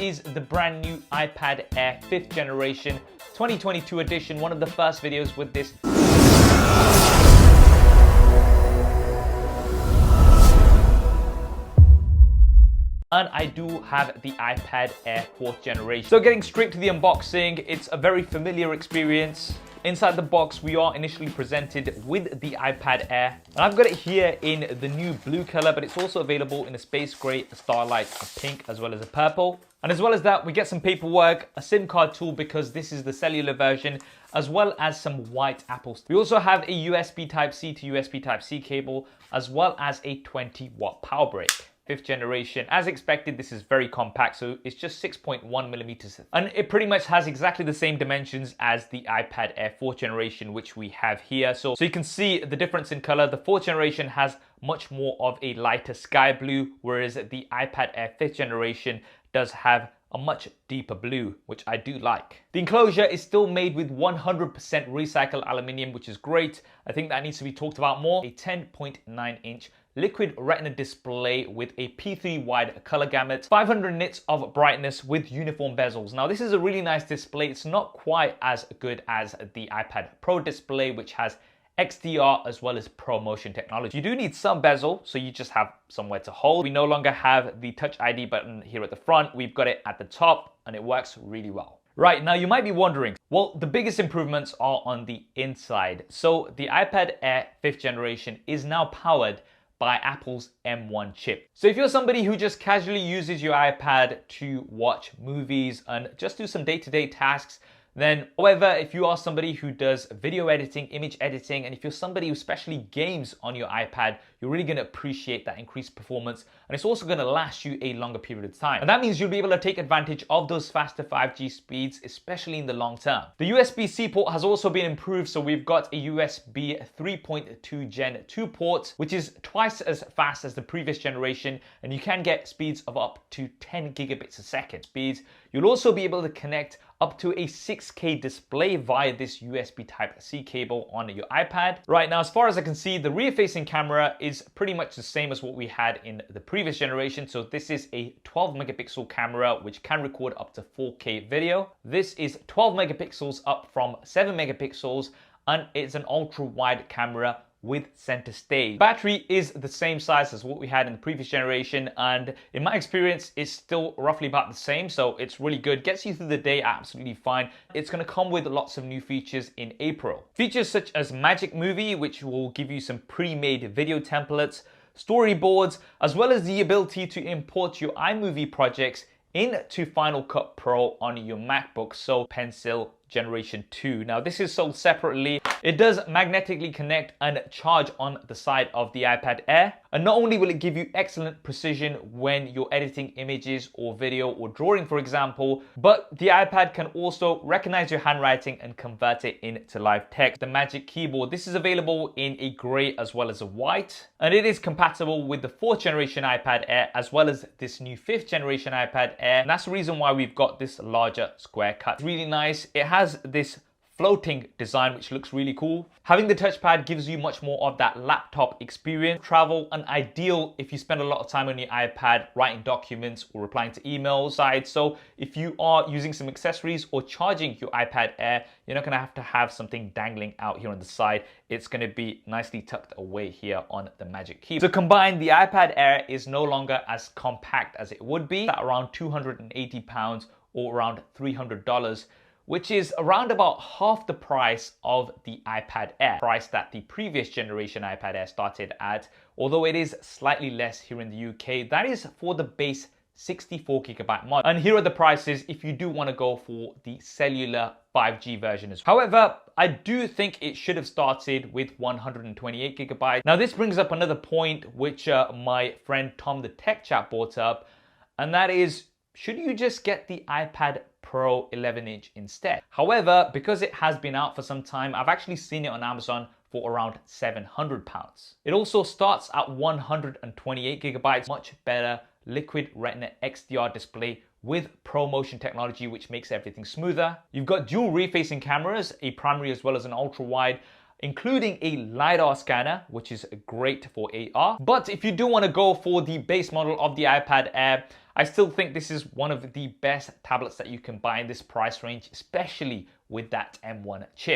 is the brand new iPad Air 5th generation 2022 edition, one of the first videos with this. And I do have the iPad Air 4th generation. So getting straight to the unboxing, it's a very familiar experience. Inside the box, we are initially presented with the iPad Air. And I've got it here in the new blue color, but it's also available in a space gray, a starlight, a pink, as well as a purple. And as well as that, we get some paperwork, a SIM card tool because this is the cellular version, as well as some white apples. We also have a USB Type-C to USB Type-C cable, as well as a 20-watt power brick. 5th generation. As expected, this is very compact, so it's just 6.1 millimeters. And it pretty much has exactly the same dimensions as the iPad Air 4th generation, which we have here. So you can see the difference in color. The 4th generation has much more of a lighter sky blue, whereas the iPad Air 5th generation does have a much deeper blue, which I do like. The enclosure is still made with 100% recycled aluminium, which is great. I think that needs to be talked about more. A 10.9-inch liquid retina display with a P3 wide color gamut, 500 nits of brightness with uniform bezels. Now this is a really nice display. It's not quite as good as the iPad Pro display, which has XDR as well as ProMotion technology. You do need some bezel, so you just have somewhere to hold. We no longer have the Touch ID button here at the front. We've got it at the top and it works really well. Right, now you might be wondering, well, the biggest improvements are on the inside. So the iPad Air 5th generation is now powered by Apple's M1 chip. So if you're somebody who just casually uses your iPad to watch movies and just do some day-to-day tasks, then, however, if you are somebody who does video editing, image editing, and if you're somebody who especially games on your iPad, you're really gonna appreciate that increased performance, and it's also gonna last you a longer period of time. And that means you'll be able to take advantage of those faster 5G speeds, especially in the long term. The USBC port has also been improved, so we've got a USB 3.2 Gen 2 port, which is twice as fast as the previous generation, and you can get speeds of up to 10 gigabits a second speeds. You'll also be able to connect up to a 6K display via this USB Type-C cable on your iPad. Right now, as far as I can see, the rear-facing camera is pretty much the same as what we had in the previous generation. So this is a 12 megapixel camera, which can record up to 4K video. This is 12 megapixels up from 7 megapixels, and it's an ultra-wide camera with center stage. Battery is the same size as what we had in the previous generation, and in my experience it's still roughly about the same, so it's really good. Gets you through the day absolutely fine. It's going to come with lots of new features in April. Features such as Magic Movie, which will give you some pre-made video templates, storyboards, as well as the ability to import your iMovie projects into Final Cut Pro on your MacBook, so Pencil Generation 2. Now this is sold separately. It does magnetically connect and charge on the side of the iPad Air. And not only will it give you excellent precision when you're editing images or video or drawing, for example, but the iPad can also recognize your handwriting and convert it into live text. The Magic Keyboard, this is available in a gray as well as a white, and it is compatible with the 4th generation iPad Air as well as this new 5th generation iPad Air. And that's the reason why we've got this larger square cut. It's really nice. It has this floating design, which looks really cool. Having the touchpad gives you much more of that laptop experience. Travel, and ideal if you spend a lot of time on your iPad writing documents or replying to emails. So if you are using some accessories or charging your iPad Air, you're not gonna have to have something dangling out here on the side. It's gonna be nicely tucked away here on the Magic Keyboard. So combined, the iPad Air is no longer as compact as it would be, at around 280 pounds or around $300, which is around about half the price of the iPad Air, price that the previous generation iPad Air started at, although it is slightly less here in the UK. That is for the base 64 gigabyte model. And here are the prices if you do want to go for the cellular 5G version as well. However, I do think it should have started with 128 gigabytes. Now this brings up another point which my friend Tom the Tech Chat brought up, and that is, should you just get the iPad Pro 11-inch instead? However, because it has been out for some time, I've actually seen it on Amazon for around £700. It also starts at 128 gigabytes, much better liquid retina XDR display with ProMotion technology, which makes everything smoother. You've got dual rear-facing cameras, a primary as well as an ultra-wide, including a LiDAR scanner, which is great for AR. But if you do want to go for the base model of the iPad Air, I still think this is one of the best tablets that you can buy in this price range, especially with that M1 chip.